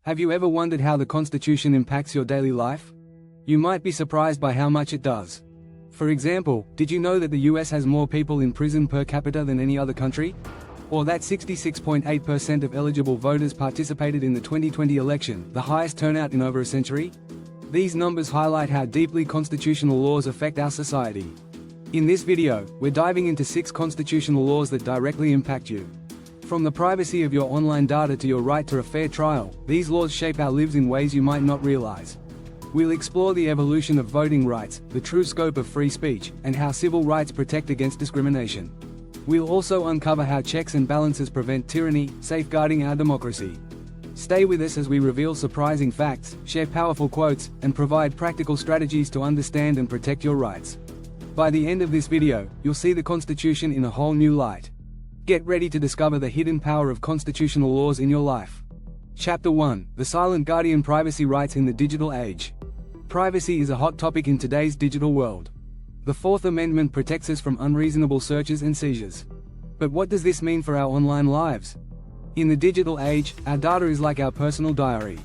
Have you ever wondered how the Constitution impacts your daily life? You might be surprised by how much it does. For example, did you know that the US has more people in prison per capita than any other country? Or that 66.8% of eligible voters participated in the 2020 election, the highest turnout in over a century? These numbers highlight how deeply constitutional laws affect our society. In this video, we're diving into 6 constitutional laws that directly impact you. From the privacy of your online data to your right to a fair trial, these laws shape our lives in ways you might not realize. We'll explore the evolution of voting rights, the true scope of free speech, and how civil rights protect against discrimination. We'll also uncover how checks and balances prevent tyranny, safeguarding our democracy. Stay with us as we reveal surprising facts, share powerful quotes, and provide practical strategies to understand and protect your rights. By the end of this video, you'll see the Constitution in a whole new light. Get ready to discover the hidden power of constitutional laws in your life. Chapter 1: The Silent Guardian: Privacy Rights in the Digital Age. Privacy is a hot topic in today's digital world. The Fourth Amendment protects us from unreasonable searches and seizures. But what does this mean for our online lives? In the digital age, our data is like our personal diary.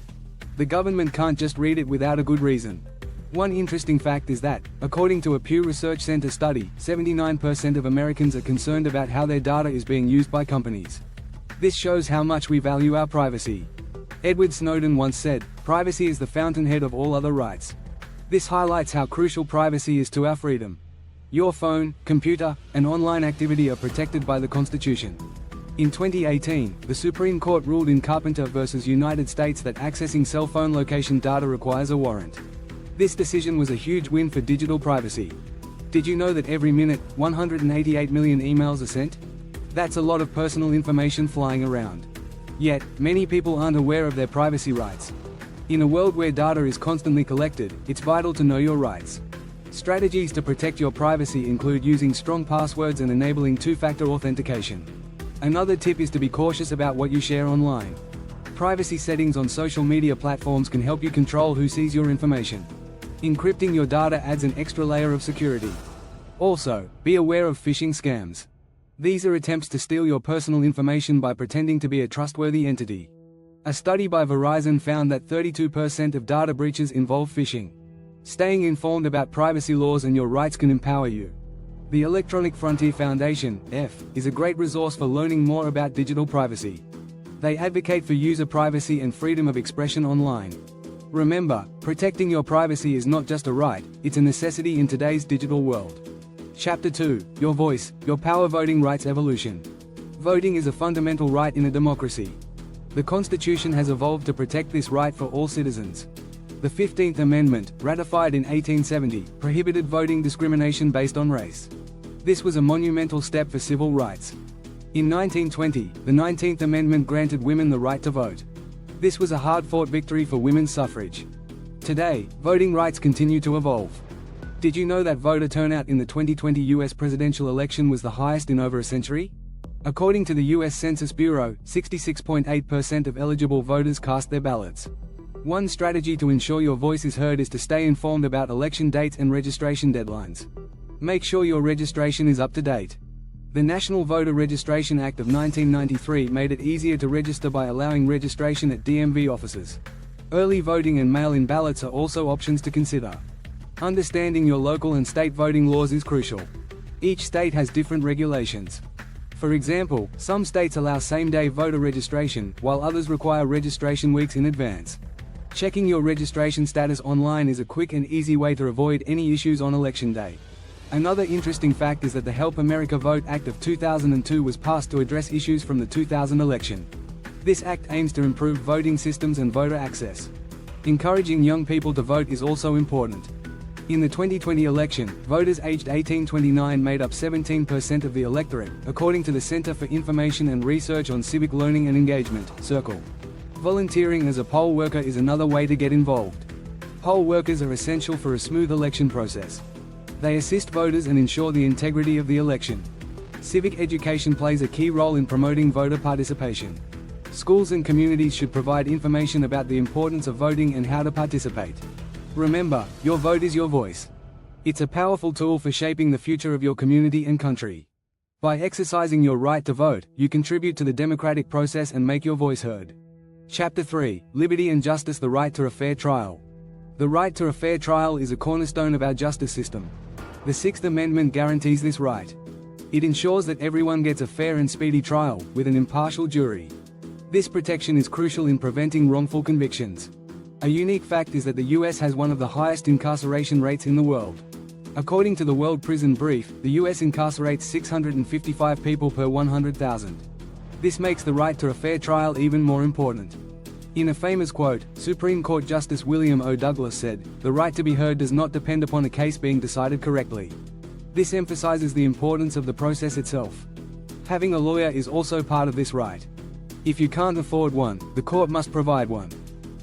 The government can't just read it without a good reason. One interesting fact is that, according to a Pew Research Center study, 79% of Americans are concerned about how their data is being used by companies. This shows how much we value our privacy. Edward Snowden once said, "Privacy is the fountainhead of all other rights." This highlights how crucial privacy is to our freedom. Your phone, computer, and online activity are protected by the Constitution. In 2018, the Supreme Court ruled in Carpenter v. United States that accessing cell phone location data requires a warrant. This decision was a huge win for digital privacy. Did you know that every minute, 188 million emails are sent? That's a lot of personal information flying around. Yet, many people aren't aware of their privacy rights. In a world where data is constantly collected, it's vital to know your rights. Strategies to protect your privacy include using strong passwords and enabling two-factor authentication. Another tip is to be cautious about what you share online. Privacy settings on social media platforms can help you control who sees your information. Encrypting your data adds an extra layer of security. Also, be aware of phishing scams. These are attempts to steal your personal information by pretending to be a trustworthy entity. A study by Verizon found that 32% of data breaches involve phishing. Staying informed about privacy laws and your rights can empower you. The Electronic Frontier Foundation, (EF), is a great resource for learning more about digital privacy. They advocate for user privacy and freedom of expression online. Remember, protecting your privacy is not just a right, it's a necessity in today's digital world. Chapter 2: Your Voice, Your Power: Voting Rights Evolution. Voting is a fundamental right in a democracy. The Constitution has evolved to protect this right for all citizens. The 15th Amendment, ratified in 1870, prohibited voting discrimination based on race. This was a monumental step for civil rights. In 1920, the 19th Amendment granted women the right to vote. This was a hard-fought victory for women's suffrage. Today, voting rights continue to evolve. Did you know that voter turnout in the 2020 US presidential election was the highest in over a century? According to the US Census Bureau, 66.8% of eligible voters cast their ballots. One strategy to ensure your voice is heard is to stay informed about election dates and registration deadlines. Make sure your registration is up to date. The National Voter Registration Act of 1993 made it easier to register by allowing registration at DMV offices. Early voting and mail-in ballots are also options to consider. Understanding your local and state voting laws is crucial. Each state has different regulations. For example, some states allow same-day voter registration, while others require registration weeks in advance. Checking your registration status online is a quick and easy way to avoid any issues on election day. Another interesting fact is that the Help America Vote Act of 2002 was passed to address issues from the 2000 election. This act aims to improve voting systems and voter access. Encouraging young people to vote is also important. In the 2020 election, voters aged 18-29 made up 17% of the electorate, according to the Center for Information and Research on Civic Learning and Engagement, (CIRCLE). Volunteering as a poll worker is another way to get involved. Poll workers are essential for a smooth election process. They assist voters and ensure the integrity of the election. Civic education plays a key role in promoting voter participation. Schools and communities should provide information about the importance of voting and how to participate. Remember, your vote is your voice. It's a powerful tool for shaping the future of your community and country. By exercising your right to vote, you contribute to the democratic process and make your voice heard. Chapter 3: Liberty and Justice, the right to a fair trial. The right to a fair trial is a cornerstone of our justice system. The Sixth Amendment guarantees this right. It ensures that everyone gets a fair and speedy trial, with an impartial jury. This protection is crucial in preventing wrongful convictions. A unique fact is that the US has one of the highest incarceration rates in the world. According to the World Prison Brief, the US incarcerates 655 people per 100,000. This makes the right to a fair trial even more important. In a famous quote, Supreme Court Justice William O. Douglas said, "The right to be heard does not depend upon a case being decided correctly." This emphasizes the importance of the process itself. Having a lawyer is also part of this right. If you can't afford one, the court must provide one.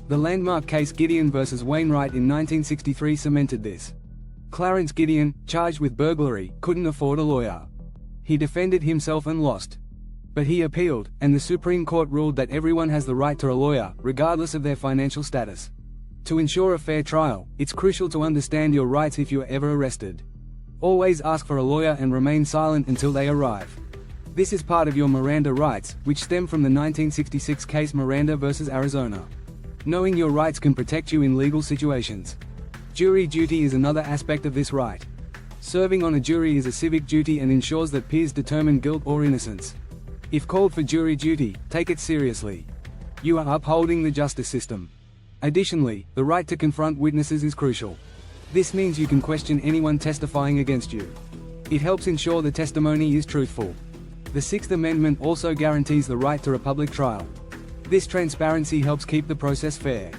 The landmark case Gideon v. Wainwright in 1963 cemented this. Clarence Gideon, charged with burglary, couldn't afford a lawyer. He defended himself and lost. But he appealed, and the Supreme Court ruled that everyone has the right to a lawyer, regardless of their financial status. To ensure a fair trial, it's crucial to understand your rights if you are ever arrested. Always ask for a lawyer and remain silent until they arrive. This is part of your Miranda rights, which stem from the 1966 case Miranda v. Arizona. Knowing your rights can protect you in legal situations. Jury duty is another aspect of this right. Serving on a jury is a civic duty and ensures that peers determine guilt or innocence. If called for jury duty, take it seriously. You are upholding the justice system. Additionally, the right to confront witnesses is crucial. This means you can question anyone testifying against you. It helps ensure the testimony is truthful. The Sixth Amendment also guarantees the right to a public trial. This transparency helps keep the process fair.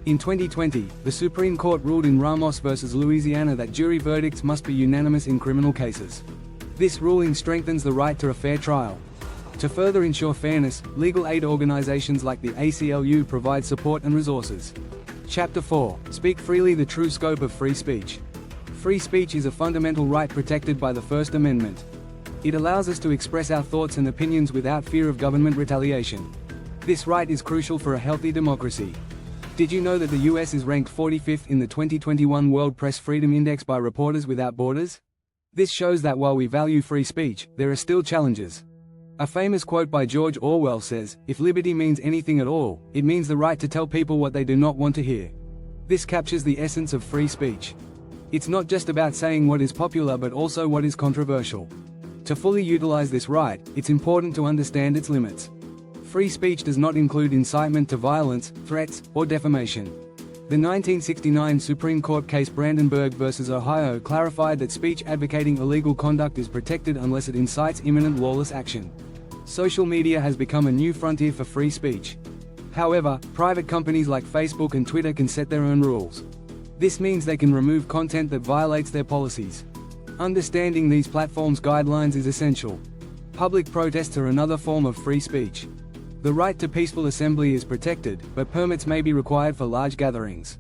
In 2020, the Supreme Court ruled in Ramos v. Louisiana that jury verdicts must be unanimous in criminal cases. This ruling strengthens the right to a fair trial. To further ensure fairness, legal aid organizations like the ACLU provide support and resources. Chapter 4: Speak freely, the true scope of free speech. Free speech is a fundamental right protected by the First Amendment. It allows us to express our thoughts and opinions without fear of government retaliation. This right is crucial for a healthy democracy. Did you know that the US is ranked 45th in the 2021 World Press Freedom Index by Reporters Without Borders? This shows that while we value free speech, there are still challenges. A famous quote by George Orwell says, "If liberty means anything at all, it means the right to tell people what they do not want to hear." This captures the essence of free speech. It's not just about saying what is popular but also what is controversial. To fully utilize this right, it's important to understand its limits. Free speech does not include incitement to violence, threats, or defamation. The 1969 Supreme Court case Brandenburg v. Ohio clarified that speech advocating illegal conduct is protected unless it incites imminent lawless action. Social media has become a new frontier for free speech. However, private companies like Facebook and Twitter can set their own rules. This means they can remove content that violates their policies. Understanding these platforms' guidelines is essential. Public protests are another form of free speech. The right to peaceful assembly is protected, but permits may be required for large gatherings.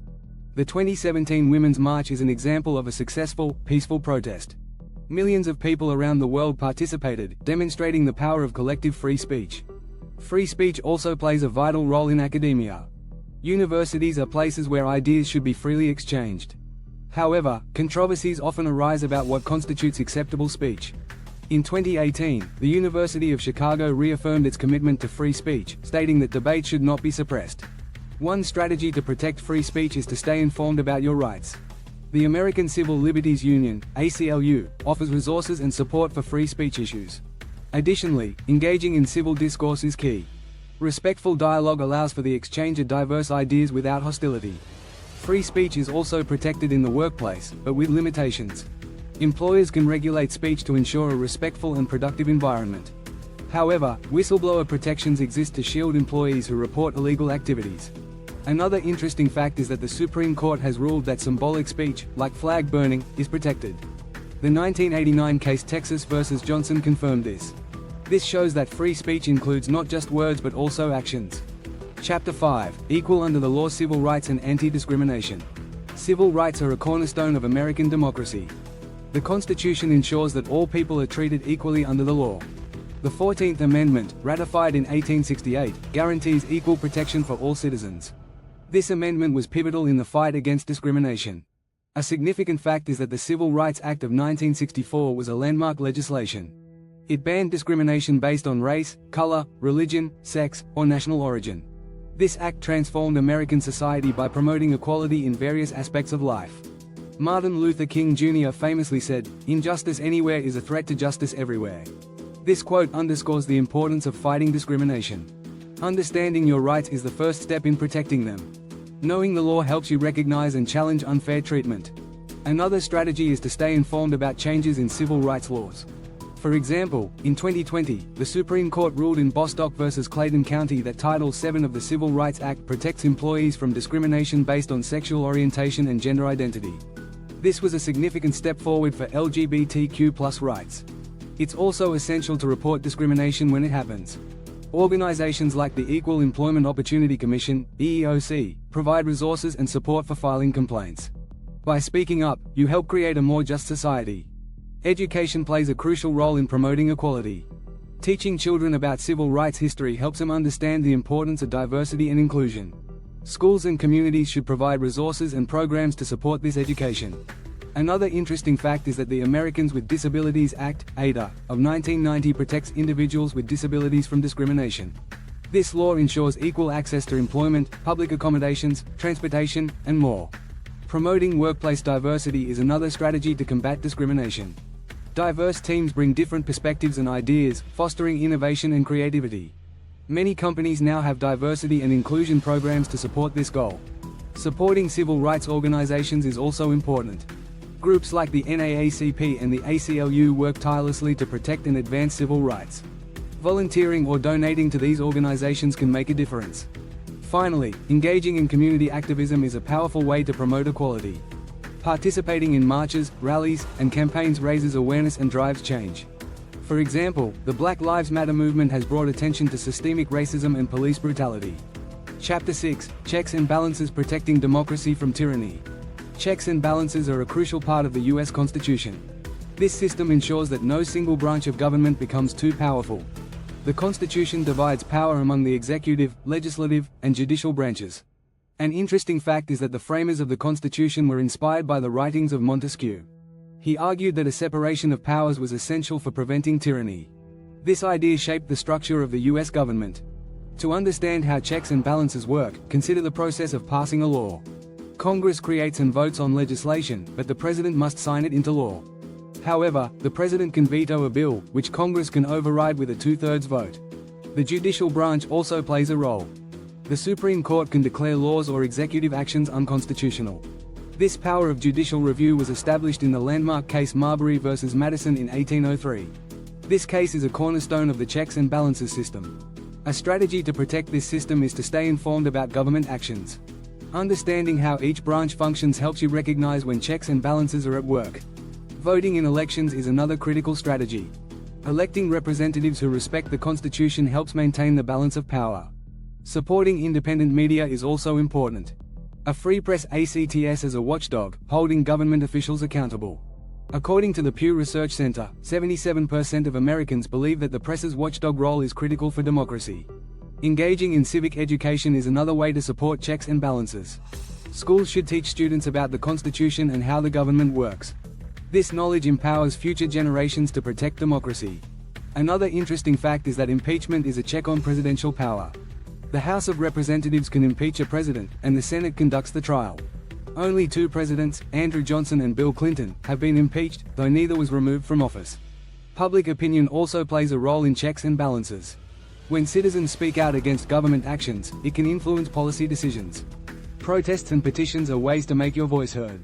The 2017 Women's March is an example of a successful, peaceful protest. Millions of people around the world participated, demonstrating the power of collective free speech. Free speech also plays a vital role in academia. Universities are places where ideas should be freely exchanged. However, controversies often arise about what constitutes acceptable speech. In 2018, the University of Chicago reaffirmed its commitment to free speech, stating that debate should not be suppressed. One strategy to protect free speech is to stay informed about your rights. The American Civil Liberties Union, ACLU, offers resources and support for free speech issues. Additionally, engaging in civil discourse is key. Respectful dialogue allows for the exchange of diverse ideas without hostility. Free speech is also protected in the workplace, but with limitations. Employers can regulate speech to ensure a respectful and productive environment. However, whistleblower protections exist to shield employees who report illegal activities. Another interesting fact is that the Supreme Court has ruled that symbolic speech, like flag burning, is protected. The 1989 case Texas v. Johnson confirmed this. This shows that free speech includes not just words but also actions. Chapter 5: Equal under the law, civil rights and anti-discrimination. Civil rights are a cornerstone of American democracy. The Constitution ensures that all people are treated equally under the law. The 14th Amendment, ratified in 1868, guarantees equal protection for all citizens. This amendment was pivotal in the fight against discrimination. A significant fact is that the Civil Rights Act of 1964 was a landmark legislation. It banned discrimination based on race, color, religion, sex, or national origin. This act transformed American society by promoting equality in various aspects of life. Martin Luther King Jr. famously said, "Injustice anywhere is a threat to justice everywhere." This quote underscores the importance of fighting discrimination. Understanding your rights is the first step in protecting them. Knowing the law helps you recognize and challenge unfair treatment. Another strategy is to stay informed about changes in civil rights laws. For example, in 2020, the Supreme Court ruled in Bostock v. Clayton County that Title VII of the Civil Rights Act protects employees from discrimination based on sexual orientation and gender identity. This was a significant step forward for LGBTQ+ rights. It's also essential to report discrimination when it happens. Organizations like the Equal Employment Opportunity Commission, EEOC, provide resources and support for filing complaints. By speaking up, you help create a more just society. Education plays a crucial role in promoting equality. Teaching children about civil rights history helps them understand the importance of diversity and inclusion. Schools and communities should provide resources and programs to support this education. Another interesting fact is that the Americans with Disabilities Act, ADA, of 1990 protects individuals with disabilities from discrimination. This law ensures equal access to employment, public accommodations, transportation, and more. Promoting workplace diversity is another strategy to combat discrimination. Diverse teams bring different perspectives and ideas, fostering innovation and creativity. Many companies now have diversity and inclusion programs to support this goal. Supporting civil rights organizations is also important. Groups like the NAACP and the ACLU work tirelessly to protect and advance civil rights. Volunteering or donating to these organizations can make a difference. Finally, engaging in community activism is a powerful way to promote equality. Participating in marches, rallies, and campaigns raises awareness and drives change. For example, the Black Lives Matter movement has brought attention to systemic racism and police brutality. Chapter 6: Checks and Balances Protecting Democracy from Tyranny. Checks and balances are a crucial part of the U.S. Constitution. This system ensures that no single branch of government becomes too powerful. The Constitution divides power among the executive, legislative, and judicial branches. An interesting fact is that the framers of the Constitution were inspired by the writings of Montesquieu. He argued that a separation of powers was essential for preventing tyranny. This idea shaped the structure of the U.S. government. To understand how checks and balances work, consider the process of passing a law. Congress creates and votes on legislation, but the president must sign it into law. However, the president can veto a bill, which Congress can override with a 2/3 vote. The judicial branch also plays a role. The Supreme Court can declare laws or executive actions unconstitutional. This power of judicial review was established in the landmark case Marbury v. Madison in 1803. This case is a cornerstone of the checks and balances system. A strategy to protect this system is to stay informed about government actions. Understanding how each branch functions helps you recognize when checks and balances are at work. Voting in elections is another critical strategy. Electing representatives who respect the Constitution helps maintain the balance of power. Supporting independent media is also important. A free press acts as a watchdog, holding government officials accountable. According to the Pew Research Center, 77% of Americans believe that the press's watchdog role is critical for democracy. Engaging in civic education is another way to support checks and balances. Schools should teach students about the Constitution and how the government works. This knowledge empowers future generations to protect democracy. Another interesting fact is that impeachment is a check on presidential power. The House of Representatives can impeach a president, and the Senate conducts the trial. Only two presidents, Andrew Johnson and Bill Clinton, have been impeached, though neither was removed from office. Public opinion also plays a role in checks and balances. When citizens speak out against government actions, it can influence policy decisions. Protests and petitions are ways to make your voice heard.